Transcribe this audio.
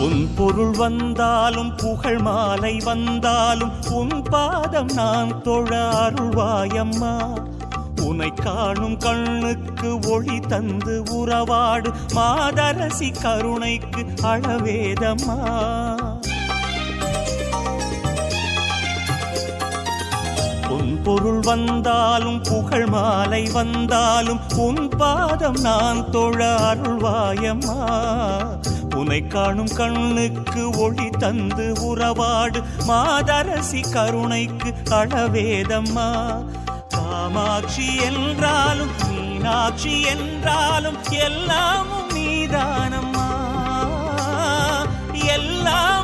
உன் பொருள் வந்தாலும் புகழ் மாலை வந்தாலும் உன் பாதம் நான் தொழ அருள்வாயம்மா. உனை காணும் கண்ணுக்கு ஒளி தந்து உறவாடு மாதரசி கருணைக்கு அளவேதம்மா. உன் பொருள் வந்தாலும் புகழ் மாலை வந்தாலும் உன் பாதம் நான் தொழ அருள்வாயம்மா. உனை காணும் கண்ணுக்கு ஒளி தந்து உறவாடு மாதரசி கருணைக்கு அளவேதம்மா. காமாட்சி என்றாலும் மீனாட்சி என்றாலும் எல்லாமும் நீதானம்மா. எல்லாம்